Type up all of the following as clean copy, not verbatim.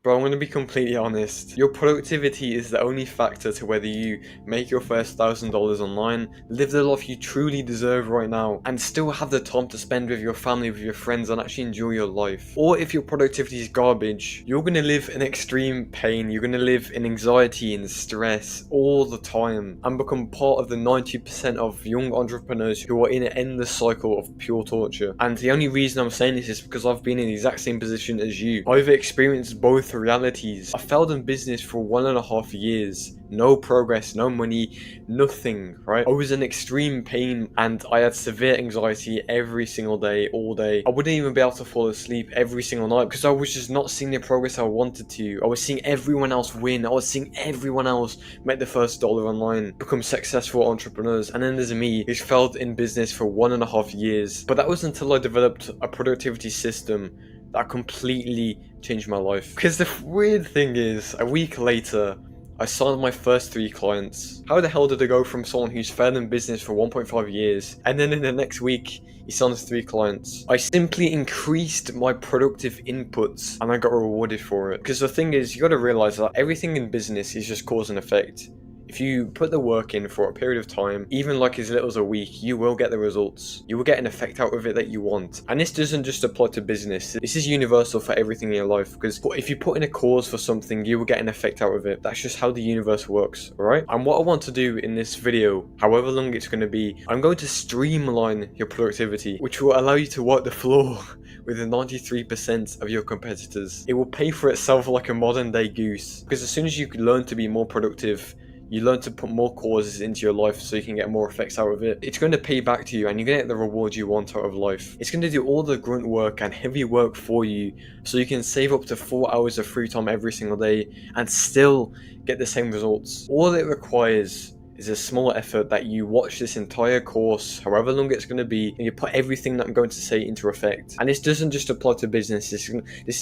Bro, I'm going to be completely honest. Your productivity is the only factor to whether you make your first $1,000 online, live the life you truly deserve right now, and still have the time to spend with your family, with your friends, and actually enjoy your life. Or if your productivity is garbage, you're going to live in extreme pain, you're going to live in anxiety and stress all the time, and become part of the 90% of young entrepreneurs who are in an endless cycle of pure torture. And the only reason I'm saying this is because I've been in the exact same position as you. I've experienced both realities. I failed in business for 1.5 years. No progress, no money, nothing, right? I was in extreme pain and I had severe anxiety every single day, all day. I wouldn't even be able to fall asleep every single night because I was just not seeing the progress I wanted to. I was seeing everyone else win. I was seeing everyone else make the first dollar online, become successful entrepreneurs. And then there's me who's failed in business for 1.5 years. But that was until I developed a productivity system that completely changed my life. Because the weird thing is, a week later, I signed my first 3 clients. How the hell did I go from someone who's failed in business for 1.5 years, and then in the next week, he signs 3 clients? I simply increased my productive inputs, and I got rewarded for it. Because the thing is, you gotta realize that everything in business is just cause and effect. If you put the work in for a period of time, even like as little as a week, you will get the results. You will get an effect out of it that you want. And this doesn't just apply to business. This is universal for everything in your life, because if you put in a cause for something, you will get an effect out of it. That's just how the universe works, alright? And what I want to do in this video, however long it's going to be, I'm going to streamline your productivity, which will allow you to wipe the floor with the 93% of your competitors. It will pay for itself like a modern day goose, because as soon as you learn to be more productive, you learn to put more causes into your life so you can get more effects out of it. It's going to pay back to you and you're going to get the reward you want out of life. It's going to do all the grunt work and heavy work for you so you can save up to 4 hours of free time every single day and still get the same results. All it requires is a small effort that you watch this entire course, however long it's going to be, and you put everything that I'm going to say into effect. And this doesn't just apply to business. This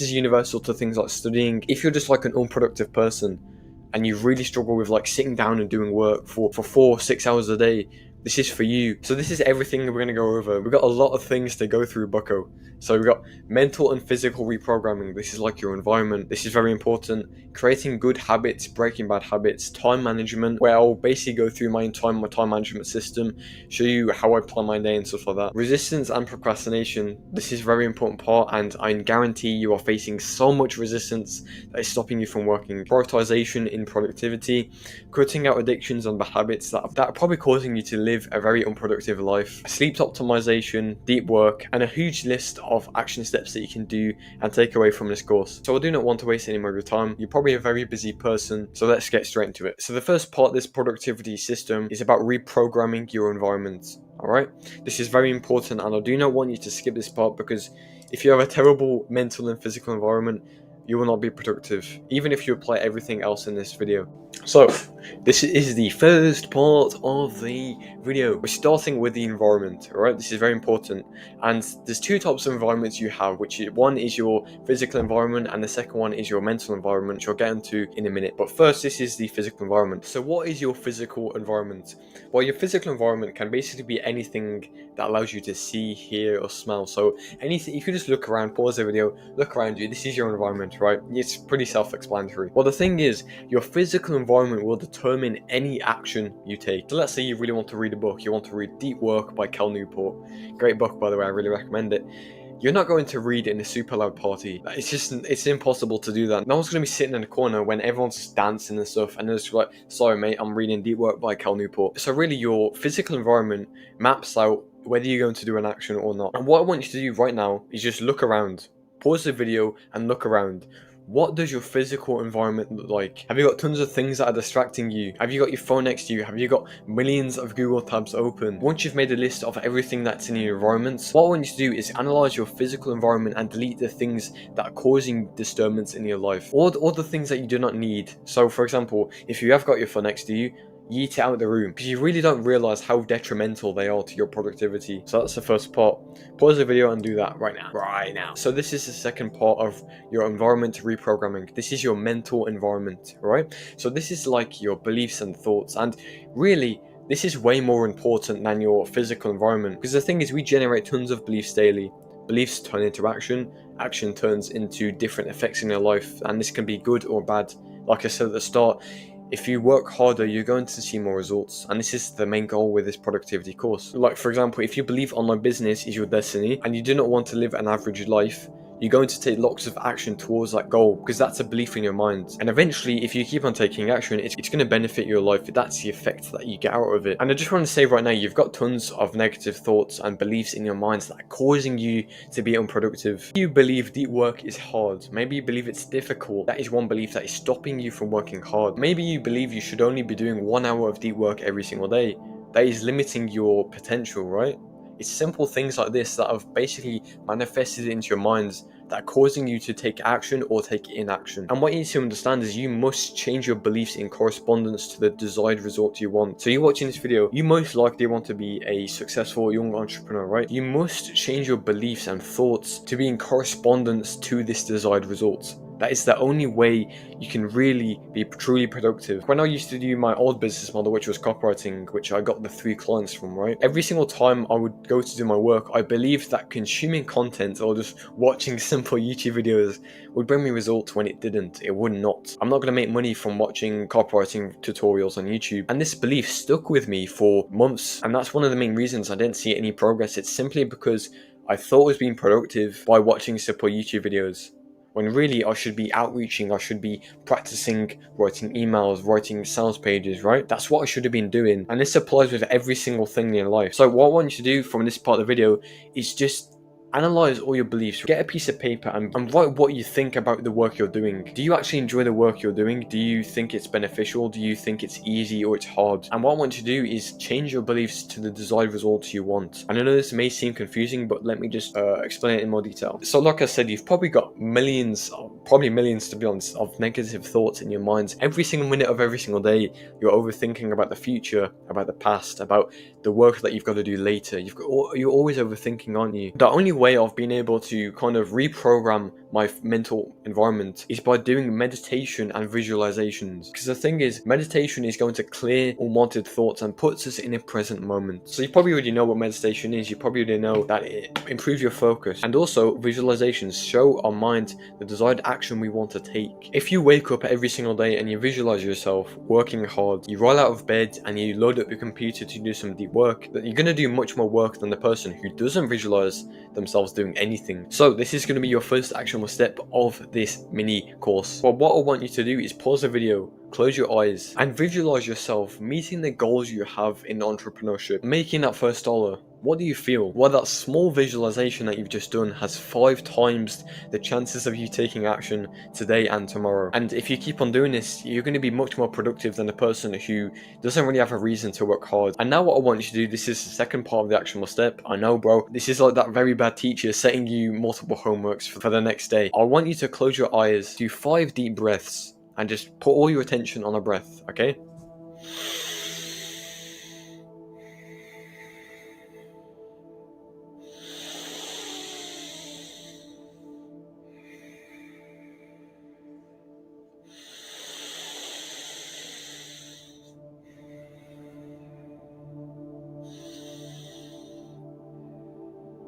is universal to things like studying. If you're just like an unproductive person, and you really struggle with like sitting down and doing work for 4-6 hours a day, this is for you. So this is everything we're going to go over. We've got a lot of things to go through, bucko. So we've got mental and physical reprogramming. This is like your environment. This is very important. Creating good habits, breaking bad habits, time management, where I'll basically go through my time management system, show you how I plan my day and stuff like that. Resistance and procrastination. This is a very important part, and I guarantee you are facing so much resistance that is stopping you from working. Prioritization in productivity, cutting out addictions and bad habits that are probably causing you to live a very unproductive life. Sleep optimization, deep work, and a huge list of action steps that you can do and take away from this course. So I do not want to waste any more of your time. You're probably a very busy person, so let's get straight into it. So the first part of this productivity system is about reprogramming your environment. Alright? This is very important, and I do not want you to skip this part, because if you have a terrible mental and physical environment, you will not be productive, even if you apply everything else in this video. So, this is the first part of the video. We're starting with the environment, alright? This is very important. And there's 2 types of environments you have, one is your physical environment, and the second one is your mental environment, which I'll get into in a minute. But first, this is the physical environment. So what is your physical environment? Well, your physical environment can basically be anything that allows you to see, hear, or smell. So anything, if you just look around, pause the video, look around you, this is your environment, right? It's pretty self-explanatory. Well, the thing is, your physical environment will determine any action you take. So let's say you really want to read a book. You want to read Deep Work by Cal Newport. Great book, by the way. I really recommend it. You're not going to read in a super loud party. It's impossible to do that. No one's going to be sitting in a corner when everyone's just dancing and stuff, and they're just like, sorry mate, I'm reading Deep Work by Cal Newport. So really, your physical environment maps out whether you're going to do an action or not. And what I want you to do right now is just look around. Pause the video and look around. What does your physical environment look like? Have you got tons of things that are distracting you? Have you got your phone next to you? Have you got millions of Google tabs open? Once you've made a list of everything that's in your environment, what I want you to do is analyze your physical environment and delete the things that are causing disturbance in your life, or the things that you do not need. So for example, if you have got your phone next to you, yeet it out of the room, because you really don't realize how detrimental they are to your productivity. So that's the first part. Pause the video and do that right now. So this is the second part of your environment reprogramming. This is your mental environment, right? So this is like your beliefs and thoughts, and really this is way more important than your physical environment, because the thing is, we generate tons of beliefs daily. Beliefs turn into action, action turns into different effects in your life, and this can be good or bad. Like I said at the start, if you work harder, you're going to see more results, and this is the main goal with this productivity course. Like, for example, if you believe online business is your destiny and you do not want to live an average life, you're going to take lots of action towards that goal, because that's a belief in your mind. And eventually, if you keep on taking action, it's going to benefit your life. That's the effect that you get out of it. And I just want to say right now, you've got tons of negative thoughts and beliefs in your minds that are causing you to be unproductive. You believe deep work is hard. Maybe you believe it's difficult. That is one belief that is stopping you from working hard. Maybe you believe you should only be doing 1 hour of deep work every single day. That is limiting your potential, right? It's simple things like this that have basically manifested into your minds that are causing you to take action or take inaction. And what you need to understand is you must change your beliefs in correspondence to the desired result you want. So you're watching this video, you most likely want to be a successful young entrepreneur, right? You must change your beliefs and thoughts to be in correspondence to this desired result. That is the only way you can really be truly productive. When I used to do my old business model, which was copywriting, which I got the 3 clients from, right? Every single time I would go to do my work, I believed that consuming content or just watching simple YouTube videos would bring me results when it didn't. It would not. I'm not going to make money from watching copywriting tutorials on YouTube. And this belief stuck with me for months. And that's one of the main reasons I didn't see any progress. It's simply because I thought I was being productive by watching simple YouTube videos, when really I should be outreaching, I should be practicing writing emails, writing sales pages, right? That's what I should have been doing. And this applies with every single thing in your life. So what I want you to do from this part of the video is just analyze all your beliefs. Get a piece of paper and write what you think about the work you're doing. Do you actually enjoy the work you're doing? Do you think it's beneficial? Do you think it's easy or it's hard? And what I want you to do is change your beliefs to the desired results you want. And I know this may seem confusing, but let me just explain it in more detail. So like I said, you've probably got millions to be honest, of negative thoughts in your minds. Every single minute of every single day, you're overthinking about the future, about the past, about the work that you've got to do later. You're always overthinking, aren't you? The only way I've been able to kind of reprogram my mental environment is by doing meditation and visualizations. Because the thing is, meditation is going to clear unwanted thoughts and puts us in a present moment. So you probably already know what meditation is. You probably already know that it improves your focus. And also, visualizations show our mind the desired action we want to take. If you wake up every single day and you visualize yourself working hard, you roll out of bed and you load up your computer to do some deep work, that you're going to do much more work than the person who doesn't visualize themselves doing anything. So this is going to be your first actionable step of this mini course. But what I want you to do is pause the video, close your eyes, and visualize yourself meeting the goals you have in entrepreneurship, making that first dollar. What do you feel? Well, that small visualization that you've just done has 5 times the chances of you taking action today and tomorrow. And if you keep on doing this, you're going to be much more productive than a person who doesn't really have a reason to work hard. And now what I want you to do, this is the second part of the actionable step. I know, bro, this is like that very bad teacher setting you multiple homeworks for the next day. I want you to close your eyes, do 5 deep breaths, and just put all your attention on a breath, okay?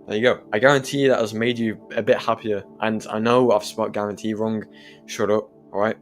There you go. I guarantee that has made you a bit happier. And I know I've spelled guarantee wrong. Shut up, alright?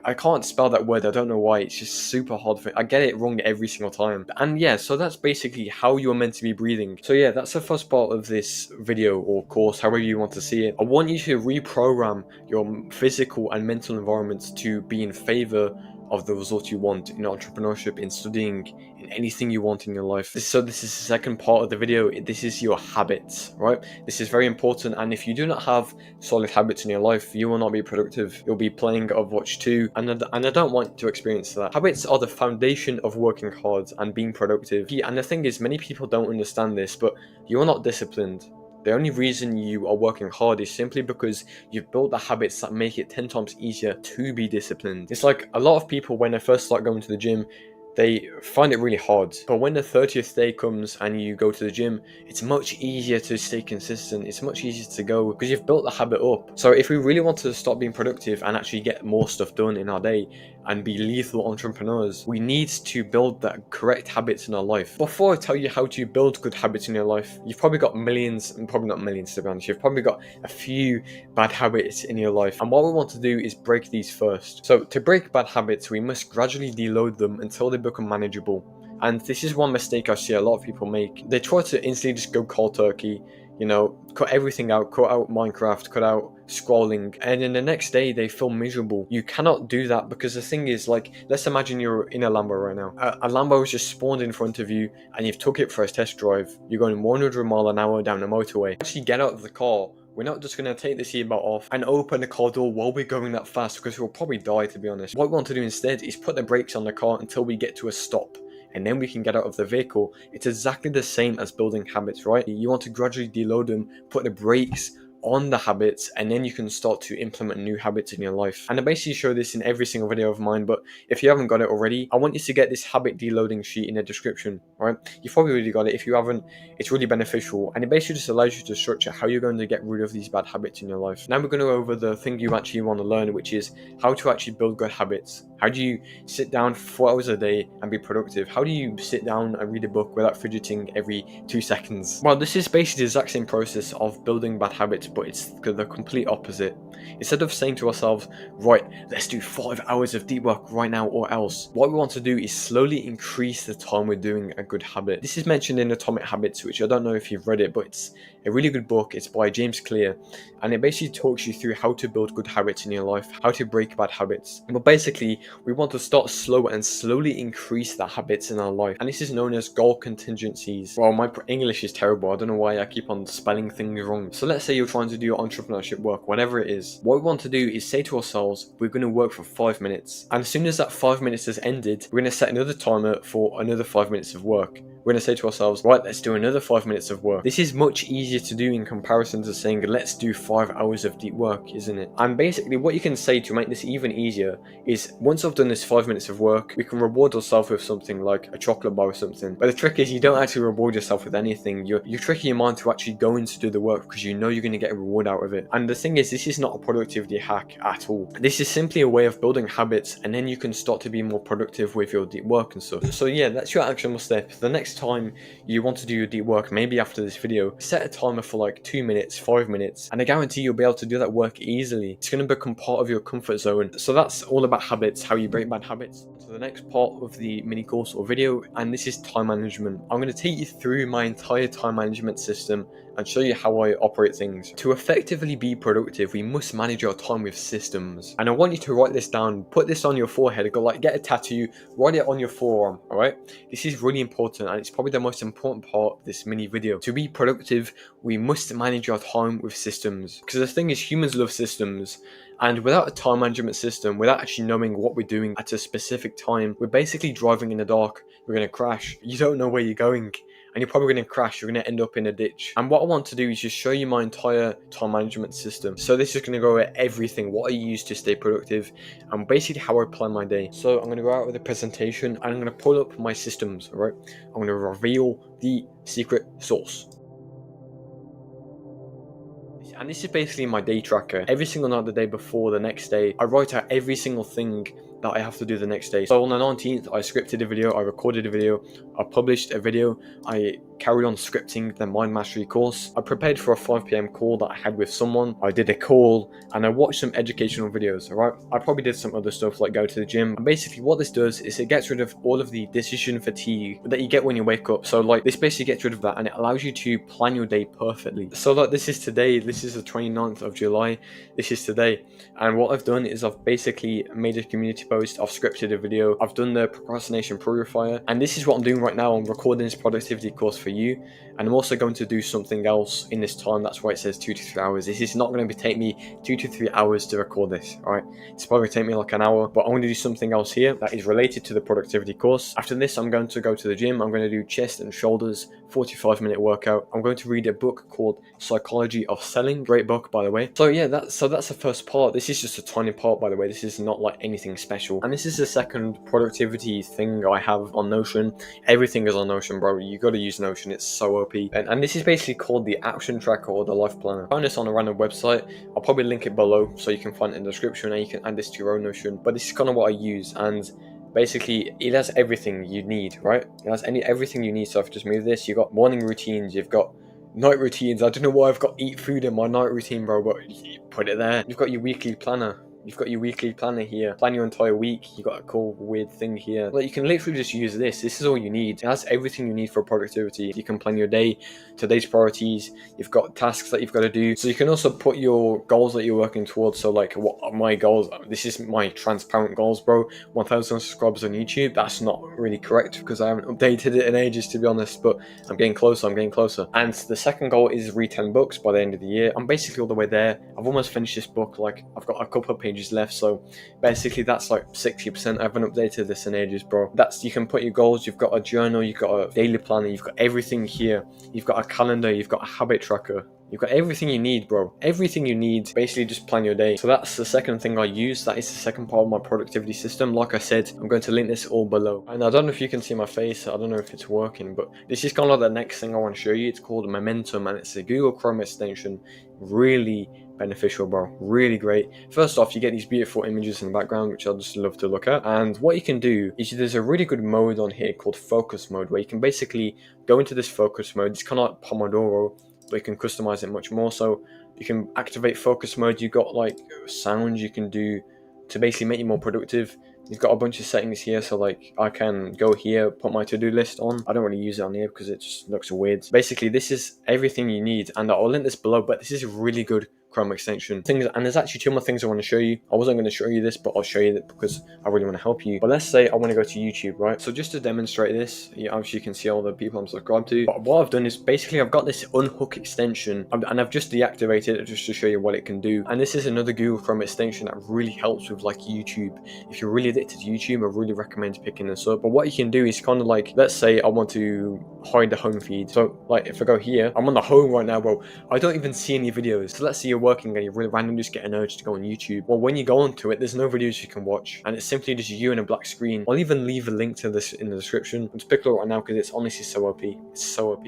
I can't spell that word. I don't know why. It's just super hard for me. I get it wrong every single time. And yeah, so that's basically how you're meant to be breathing. So yeah, that's the first part of this video or course, however you want to see it. I want you to reprogram your physical and mental environment to be in favor of the results you want in entrepreneurship, in studying, in anything you want in your life. So this is the second part of the video. This is your habits, right? This is very important. And if you do not have solid habits in your life, you will not be productive. You'll be playing Overwatch 2. And I don't want to experience that. Habits are the foundation of working hard and being productive. And the thing is, many people don't understand this, but you are not disciplined. The only reason you are working hard is simply because you've built the habits that make it 10 times easier to be disciplined. It's like a lot of people, when they first start going to the gym, they find it really hard. But when the 30th day comes and you go to the gym, it's much easier to stay consistent. It's much easier to go because you've built the habit up. So if we really want to stop being productive and actually get more stuff done in our day and be lethal entrepreneurs, we need to build the correct habits in our life. Before I tell you how to build good habits in your life, you've probably got millions, and probably not millions to be honest, you've probably got a few bad habits in your life. And what we want to do is break these first. So to break bad habits, we must gradually deload them until they become manageable. And this is one mistake I see a lot of people make. They try to instantly just go cold turkey, you know, cut everything out, cut out Minecraft, cut out scrolling, and then the next day they feel miserable. You cannot do that, because the thing is, like, let's imagine you're in a Lambo right now. A Lambo has just spawned in front of you and you've took it for a test drive. You're going 100 mile an hour down the motorway. Actually get out of the car. We're not just going to take the seatbelt off and open the car door while we're going that fast, because we'll probably die, to be honest. What we want to do instead is put the brakes on the car until we get to a stop, and then we can get out of the vehicle. It's exactly the same as building habits, right? You want to gradually deload them, put the brakes on the habits, and then you can start to implement new habits in your life. And I basically show this in every single video of mine, but if you haven't got it already, I want you to get this habit deloading sheet in the description, right? You've probably already got it. If you haven't, it's really beneficial, and it basically just allows you to structure how you're going to get rid of these bad habits in your life. Now we're going to go over the thing you actually want to learn, which is how to actually build good habits. How do you sit down for 4 hours a day and be productive? How do you sit down and read a book without fidgeting every 2 seconds? Well, this is basically the exact same process of building bad habits, but it's the complete opposite. Instead of saying to ourselves, right, let's do 5 hours of deep work right now or else, what we want to do is slowly increase the time we're doing a good habit. This is mentioned in Atomic Habits, which I don't know if you've read it, but it's a really good book. It's by James Clear, and it basically talks you through how to build good habits in your life, how to break bad habits. But basically, we want to start slow and slowly increase the habits in our life, and this is known as goal contingencies. Well, my English is terrible. I don't know why I keep on spelling things wrong. So let's say you're trying to do entrepreneurship work, whatever it is. What we want to do is say to ourselves, we're going to work for 5 minutes, and as soon as that 5 minutes has ended, we're going to set another timer for another 5 minutes of work. We're going to say to ourselves, right, let's do another 5 minutes of work. This is much easier to do in comparison to saying, let's do 5 hours of deep work, isn't it? And basically what you can say to make this even easier is, once I've done this 5 minutes of work, we can reward ourselves with something like a chocolate bar or something. But the trick is, you don't actually reward yourself with anything. You're tricking your mind to actually go in to do the work because you know you're going to get a reward out of it. And the thing is, this is not a productivity hack at all. This is simply a way of building habits, and then you can start to be more productive with your deep work and stuff. So yeah, that's your actionable step. The next time you want to do your deep work, maybe after this video, set a timer for like 2 minutes, 5 minutes, and I guarantee you'll be able to do that work easily. It's going to become part of your comfort zone. So that's all about habits, how you break bad habits. So the next part of the mini course or video, and this is time management. I'm going to take you through my entire time management system and show you how I operate things. To effectively be productive, we must manage our time with systems. And I want you to write this down, put this on your forehead, go like, get a tattoo, write it on your forearm, alright? This is really important, and it's probably the most important part of this mini video. To be productive, we must manage our time with systems. Because the thing is, humans love systems. And without a time management system, without actually knowing what we're doing at a specific time, we're basically driving in the dark. We're going to crash. You don't know where you're going, and you're probably going to crash. You're going to end up in a ditch. And what I want to do is just show you my entire time management system. So this is going to go over everything, what I use to stay productive, and basically how I plan my day. So I'm going to go out with a presentation, and I'm going to pull up my systems, all right? I'm going to reveal the secret sauce. And this is basically my day tracker. Every single night, the day before, the next day, I write out every single thing that I have to do the next day. So on the 19th, I scripted a video, I recorded a video, I published a video, I carried on scripting the Mind Mastery course. I prepared for a 5 PM call that I had with someone. I did a call, and I watched some educational videos, alright? I probably did some other stuff like go to the gym. And basically what this does is it gets rid of all of the decision fatigue that you get when you wake up. So like, this basically gets rid of that, and it allows you to plan your day perfectly. So like, this is today, this is the 29th of July, this is today. And what I've done is I've basically made a community post, I've scripted a video, I've done the procrastination purifier, and this is what I'm doing right now. I'm recording this productivity course for you, and I'm also going to do something else in this time. That's why it says 2 to 3 hours. This is not going to take me 2 to 3 hours to record this, alright? It's probably going to take me like an hour, but I'm going to do something else here that is related to the productivity course. After this, I'm going to go to the gym. I'm going to do chest and shoulders, 45-minute workout. I'm going to read a book called Psychology of Selling. Great book, by the way. So yeah, that's the first part. This is just a tiny part, by the way. This is not like anything special. special. And this is the second productivity thing I have on Notion. Everything is on Notion, bro. You gotta use Notion, it's so OP. And this is basically called the action tracker or the life planner. I found this on a random website. I'll probably link it below so you can find it in the description and you can add this to your own Notion. But this is kind of what I use, and basically it has everything you need, right? It has everything you need. So if you just move this, you've got morning routines, you've got night routines. I don't know why I've got eat food in my night routine, bro, but you put it there. You've got your weekly planner. You've got your weekly planner here. Plan your entire week. You got a cool weird thing here. Like, you can literally just use this. This is all you need. It has everything you need for productivity. You can plan your day, today's priorities. You've got tasks that you've got to do. So you can also put your goals that you're working towards. So like, what are my goals? This is my transparent goals, bro. 1,000 subscribers on YouTube. That's not really correct because I haven't updated it in ages, to be honest, but I'm getting closer. And the second goal is read 10 books by the end of the year. I'm basically all the way there. I've almost finished this book. Like, I've got a couple of pages left, so basically that's like 60%. I haven't updated this in ages, bro. That's, you can put your goals, you've got a journal, you've got a daily planner, you've got everything here, you've got a calendar, you've got a habit tracker, you've got everything you need, bro. Everything you need. Basically just plan your day. So that's the second thing I use. That is the second part of my productivity system. Like I said, I'm going to link this all below. And I don't know if you can see my face, I don't know if it's working, but this is kind of like the next thing I want to show you. It's called Momentum, and it's a Google Chrome extension. Really beneficial, bro. Really great. First off, you get these beautiful images in the background, which I just love to look at. And what you can do is there's a really good mode on here called focus mode, where you can basically go into this focus mode. It's kind of like Pomodoro, but you can customize it much more. So you can activate focus mode. You've got like sounds you can do to basically make you more productive. You've got a bunch of settings here, so like I can go here, put my to-do list on. I don't really use it on here because it just looks weird. Basically, this is everything you need, and I'll link this below, but this is a really good Chrome extension. And there's actually two more things I want to show you. I wasn't going to show you this, but I'll show you that because I really want to help you. But let's say I want to go to YouTube, right? So just to demonstrate this, obviously you can see all the people I'm subscribed to. But what I've done is basically I've got this unhook extension, and I've just deactivated it just to show you what it can do. And this is another Google Chrome extension that really helps with like YouTube. If you're really addicted to YouTube, I really recommend picking this up. But what you can do is kind of like, let's say I want to hide the home feed. So like if I go here, I'm on the home right now, bro. I don't even see any videos. So let's say you're working and you really randomly just get an urge to go on YouTube. Well, when you go onto it, there's no videos you can watch, and it's simply just you and a black screen. I'll even leave a link to this in the description. I'm just picking it right now because it's honestly so OP. It's so OP.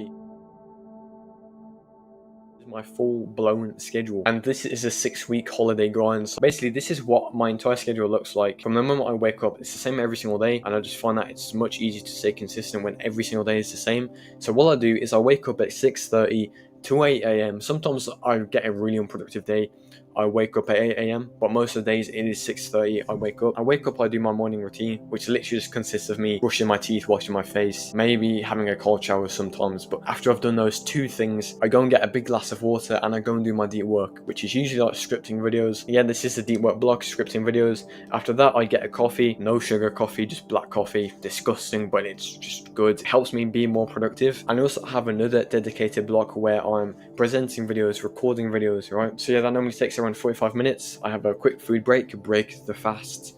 My full-blown schedule, and this is a 6-week holiday grind. So basically this is what my entire schedule looks like from the moment I wake up. It's the same every single day, and I just find that it's much easier to stay consistent when every single day is the same. So what I do is I wake up at 6:30 to 8 a.m. Sometimes I get a really unproductive day, I wake up at 8 a.m, but most of the days it is 6:30. I wake up, I do my morning routine, which literally just consists of me brushing my teeth, washing my face, maybe having a cold shower sometimes. But after I've done those two things, I go and get a big glass of water and I go and do my deep work, which is usually like scripting videos. Yeah, this is the deep work blog, scripting videos. After that, I get a coffee, no sugar coffee, just black coffee. Disgusting, but it's just good. It helps me be more productive. And I also have another dedicated block where I'm presenting videos, recording videos, right? So yeah, that normally takes around 45 minutes. I have a quick food break the fast.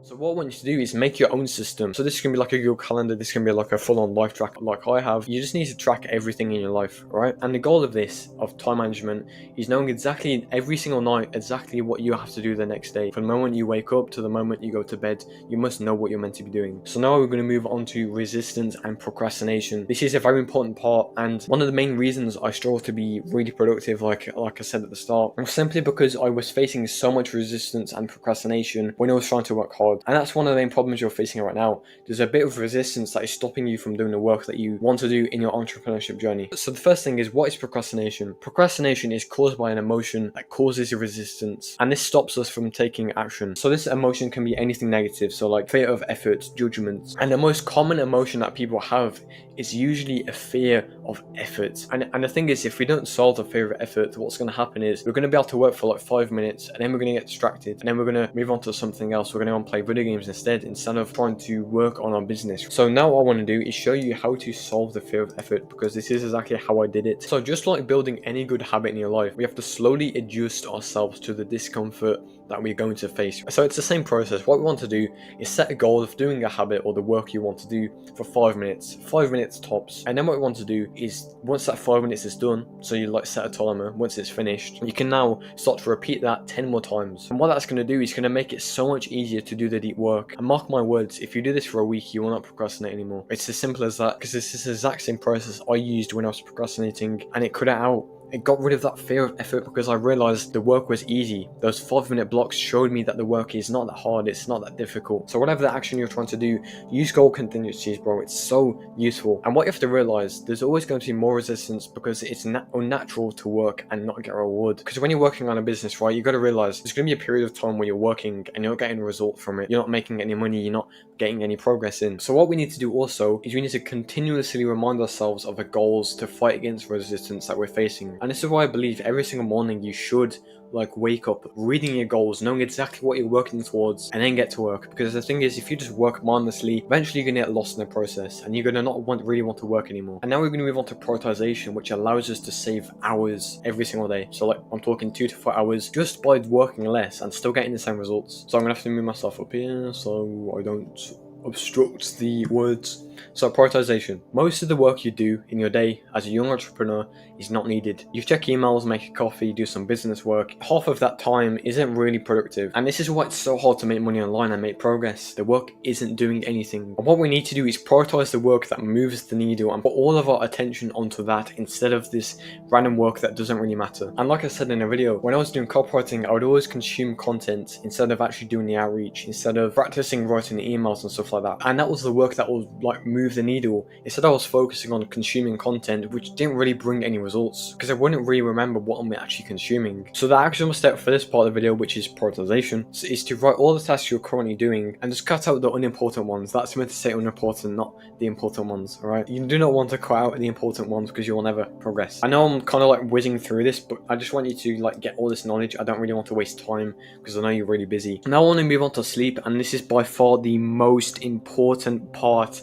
So what I want you to do is make your own system. So this can be like a Google Calendar, this can be like a full-on life tracker like I have. You just need to track everything in your life, right? And the goal of this, of time management, is knowing exactly every single night, exactly what you have to do the next day. From the moment you wake up to the moment you go to bed, you must know what you're meant to be doing. So now we're going to move on to resistance and procrastination. This is a very important part, and one of the main reasons I struggle to be really productive, like I said at the start, was simply because I was facing so much resistance and procrastination when I was trying to work hard. And that's one of the main problems you're facing right now. There's a bit of resistance that is stopping you from doing the work that you want to do in your entrepreneurship journey. So the first thing is, what is procrastination? Procrastination is caused by an emotion that causes a resistance, and this stops us from taking action. So this emotion can be anything negative, so like fear of effort, judgment. And the most common emotion that people have is usually a fear of effort. And the thing is, if we don't solve the fear of effort, what's going to happen is we're going to be able to work for like 5 minutes, and then we're going to get distracted, and then we're going to move on to something else. We're going to go and play video games instead of trying to work on our business. So now what I want to do is show you how to solve the fear of effort, because this is exactly how I did it. So just like building any good habit in your life, we have to slowly adjust ourselves to the discomfort that we're going to face. So it's the same process. What we want to do is set a goal of doing a habit or the work you want to do for 5 minutes tops. And then what we want to do is, once that 5 minutes is done, so you like set a timer, once it's finished, you can now start to repeat that 10 more times. And what that's going to do is going to make it so much easier to do the deep work. And mark my words, if you do this for a week, you will not procrastinate anymore. It's as simple as that, because this is the exact same process I used when I was procrastinating, and it cut it out. It got rid of that fear of effort because I realized the work was easy. Those 5-minute blocks showed me that the work is not that hard, it's not that difficult. So whatever the action you're trying to do, use goal contingencies, bro. It's so useful. And what you have to realize, there's always going to be more resistance because it's unnatural to work and not get a reward. Because when you're working on a business, right, you got to realize there's going to be a period of time where you're working and you're not getting a result from it. You're not making any money, you're not getting any progress in. So what we need to do also is we need to continuously remind ourselves of the goals to fight against resistance that we're facing. And this is why I believe every single morning you should wake up reading your goals, knowing exactly what you're working towards, and then get to work. Because the thing is, if you just work mindlessly, eventually you're gonna get lost in the process and you're gonna not really want to work anymore. And now we're gonna move on to prioritization, which allows us to save hours every single day. So I'm talking 2 to 4 hours just by working less and still getting the same results. So I'm gonna have to move myself up here so I don't obstruct the words. So prioritization. Most of the work you do in your day as a young entrepreneur is not needed. You check emails, make a coffee, do some business work. Half of that time isn't really productive. And this is why it's so hard to make money online and make progress. The work isn't doing anything. And what we need to do is prioritize the work that moves the needle and put all of our attention onto that instead of this random work that doesn't really matter. And like I said in a video, when I was doing copywriting, I would always consume content instead of actually doing the outreach, instead of practicing writing the emails and stuff like that. And that was the work that was move the needle. Instead I was focusing on consuming content which didn't really bring any results because I wouldn't really remember what I'm actually consuming. So the actionable step for this part of the video, which is prioritization, is to write all the tasks you're currently doing and just cut out the unimportant ones. That's meant to say unimportant, not the important ones, alright? You do not want to cut out the important ones because you will never progress. I know I'm kind of whizzing through this, but I just want you to get all this knowledge. I don't really want to waste time because I know you're really busy. Now I want to move on to sleep, and this is by far the most important part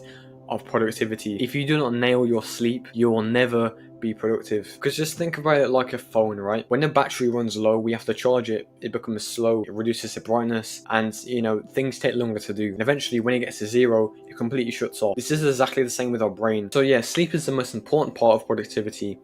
of productivity. If you do not nail your sleep, you will never be productive. Because just think about it like a phone, right? When the battery runs low, we have to charge it. It becomes slow, it reduces the brightness, and things take longer to do. And eventually when it gets to zero, it completely shuts off. This is exactly the same with our brain. So yeah, sleep is the most important part of productivity.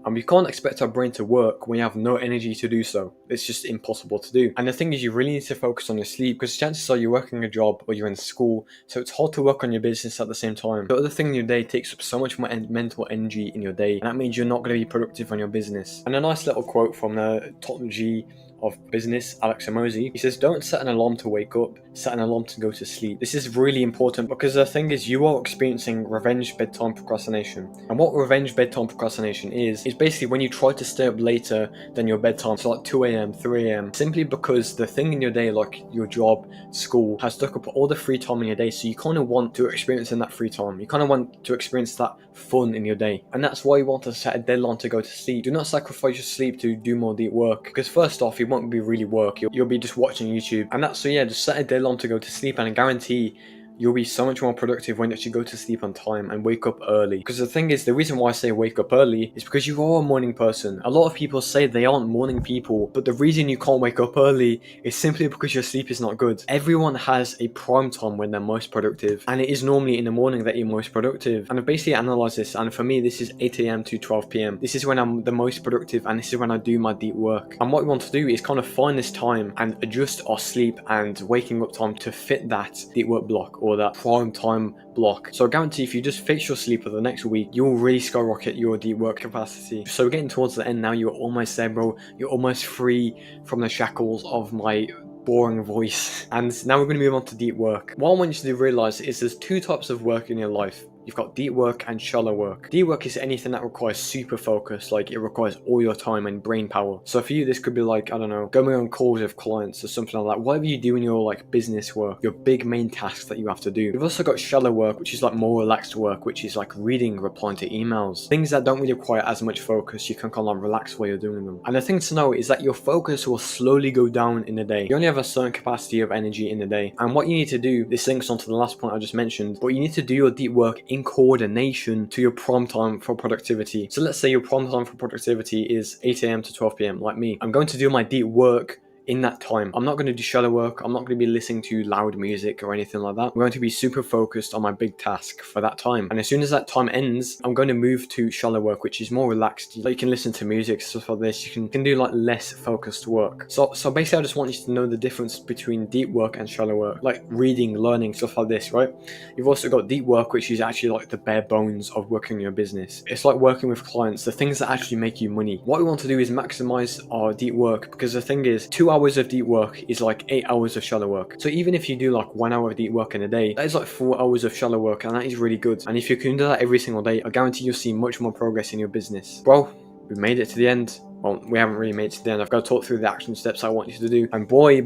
And we can't expect our brain to work when you have no energy to do so. It's just impossible to do. And the thing is, you really need to focus on your sleep because chances are you're working a job or you're in school, so it's hard to work on your business at the same time. The other thing in your day takes up so much more mental energy in your day, and that means you're not going to be productive on your business. And a nice little quote from the top G of business, Alex Hormozi, he says, don't set an alarm to wake up, set an alarm to go to sleep. This is really important because the thing is, you are experiencing revenge bedtime procrastination. And what revenge bedtime procrastination is basically when you try to stay up later than your bedtime, so 2 a.m, 3 a.m, simply because the thing in your day, like your job, school, has took up all the free time in your day, so you kind of want to experience in that free time. You kind of want to experience that fun in your day. And that's why you want to set a deadline to go to sleep. Do not sacrifice your sleep to do more deep work, because first off, it won't be really work. You'll be just watching YouTube. And that's, so yeah, just set a deadline to go to sleep, and I guarantee you'll be so much more productive when you actually go to sleep on time and wake up early. Because the thing is, the reason why I say wake up early is because you are a morning person. A lot of people say they aren't morning people, but the reason you can't wake up early is simply because your sleep is not good. Everyone has a prime time when they're most productive, and it is normally in the morning that you're most productive. And I've basically analysed this, and for me, this is 8 a.m. to 12 p.m. This is when I'm the most productive, and this is when I do my deep work. And what we want to do is kind of find this time and adjust our sleep and waking up time to fit that deep work block, or that prime time block. So I guarantee if you just fix your sleep for the next week, you will really skyrocket your deep work capacity. So we're getting towards the end now. You're almost there, bro. You're almost free from the shackles of my boring voice. And now we're going to move on to deep work. What I want you to realize is there's 2 types of work in your life. You've got deep work and shallow work. Deep work is anything that requires super focus, like it requires all your time and brain power. So for you, this could be like, I don't know, going on calls with clients or something like that. Whatever you do in your like business work, your big main tasks that you have to do. You've also got shallow work, which is like more relaxed work, which is like reading, replying to emails. Things that don't really require as much focus, you can kind of like relax while you're doing them. And the thing to know is that your focus will slowly go down in the day. You only have a certain capacity of energy in the day. And what you need to do, this links onto the last point I just mentioned, but you need to do your deep work in coordination to your prime time for productivity. So let's say your prime time for productivity is 8 a.m. to 12 p.m. like me. I'm going to do my deep work in that time. I'm not going to do shallow work. I'm not going to be listening to loud music or anything like that. I'm going to be super focused on my big task for that time. And as soon as that time ends, I'm going to move to shallow work, which is more relaxed. Like you can listen to music, stuff like this. You can do like less focused work. So basically I just want you to know the difference between deep work and shallow work, like reading, learning, stuff like this, right? You've also got deep work, which is actually like the bare bones of working in your business. It's like working with clients, the things that actually make you money. What we want to do is maximize our deep work, because the thing is, 2 hours of deep work is like 8 hours of shallow work. So even if you do like 1 hour of deep work in a day, that is like 4 hours of shallow work, and that is really good. And if you can do that every single day, I guarantee you'll see much more progress in your business. Bro, we made it to the end. Well, we haven't really made it to the end. I've got to talk through the action steps I want you to do. And boy,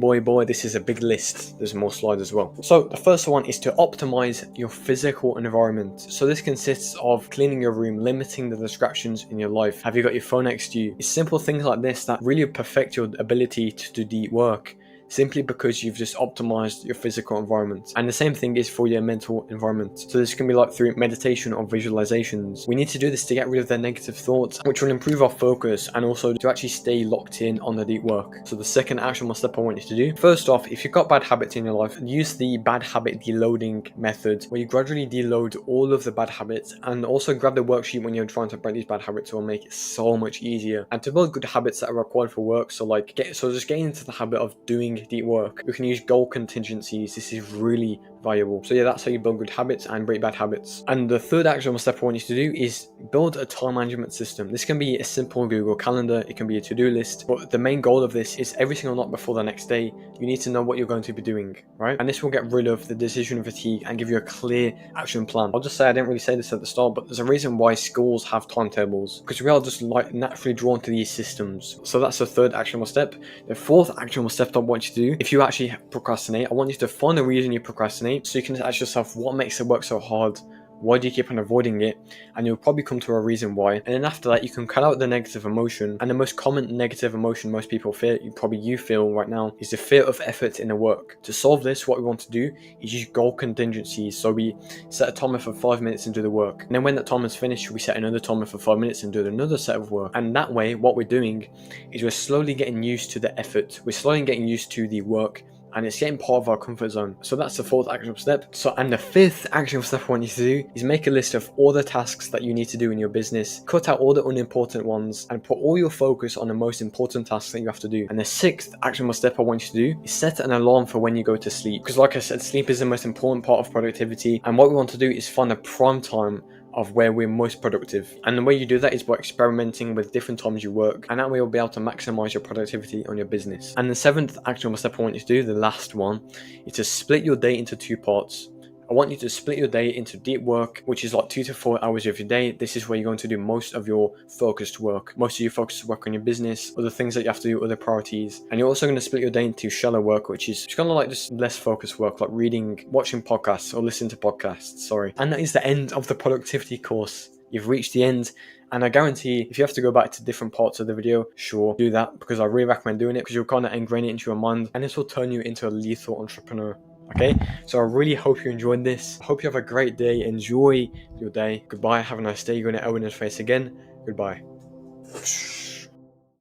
this is a big list. There's more slides as well. So the first one is to optimize your physical environment. So this consists of cleaning your room, limiting the distractions in your life. Have you got your phone next to you? It's simple things like this that really perfect your ability to do deep work, simply because you've just optimized your physical environment. And the same thing is for your mental environment. So this can be like through meditation or visualizations. We need to do this to get rid of the negative thoughts, which will improve our focus and also to actually stay locked in on the deep work. So the second actionable step I want you to do, first off, if you've got bad habits in your life, use the bad habit deloading method, where you gradually deload all of the bad habits, and also grab the worksheet when you're trying to break these bad habits. It will make it so much easier. And to build good habits that are required for work, so just get into the habit of doing deep work. We can use goal contingencies. This is really valuable. So yeah, that's how you build good habits and break bad habits. And the third actionable step I want you to do is build a time management system. This can be a simple Google Calendar, it can be a to-do list, but the main goal of this is every single night before the next day, you need to know what you're going to be doing, right? And this will get rid of the decision fatigue and give you a clear action plan. I'll just say, I didn't really say this at the start, but there's a reason why schools have timetables, because we are just like naturally drawn to these systems. So that's the third actionable step. The fourth actionable step I want you to do, if you actually procrastinate, I want you to find the reason you procrastinate, so you can ask yourself, what makes it work so hard? Why do you keep on avoiding it? And you'll probably come to a reason why. And then after that, you can cut out the negative emotion. And the most common negative emotion most people feel, you feel right now, is the fear of effort in the work. To solve this, what we want to do is use goal contingencies. So we set a timer for 5 minutes and do the work. And then when that timer is finished, we set another timer for 5 minutes and do another set of work. And that way, what we're doing is we're slowly getting used to the effort. We're slowly getting used to the work, and it's getting part of our comfort zone. So that's the fourth actionable step. And the fifth actionable step I want you to do is make a list of all the tasks that you need to do in your business, cut out all the unimportant ones, and put all your focus on the most important tasks that you have to do. And the sixth actionable step I want you to do is set an alarm for when you go to sleep, because like I said, sleep is the most important part of productivity, and what we want to do is find a prime time of where we're most productive. And the way you do that is by experimenting with different times you work, and that way you'll be able to maximize your productivity on your business. And the seventh actionable step I want you to do, the last one, is to split your day into 2 parts. I want you to split your day into deep work, which is like 2 to 4 hours of your day. This is where you're going to do most of your focused work. Most of your focused work on your business, other things that you have to do, other priorities. And you're also going to split your day into shallow work, which is kind of like just less focused work, like reading, watching podcasts or listening to podcasts, And that is the end of the productivity course. You've reached the end. And I guarantee if you have to go back to different parts of the video, sure, do that, because I really recommend doing it, because you'll kind of ingrain it into your mind, and this will turn you into a lethal entrepreneur. Okay, so I really hope you enjoyed this. I hope you have a great day. Enjoy your day. Goodbye. Have a nice day. You're going to Owen his face again. Goodbye.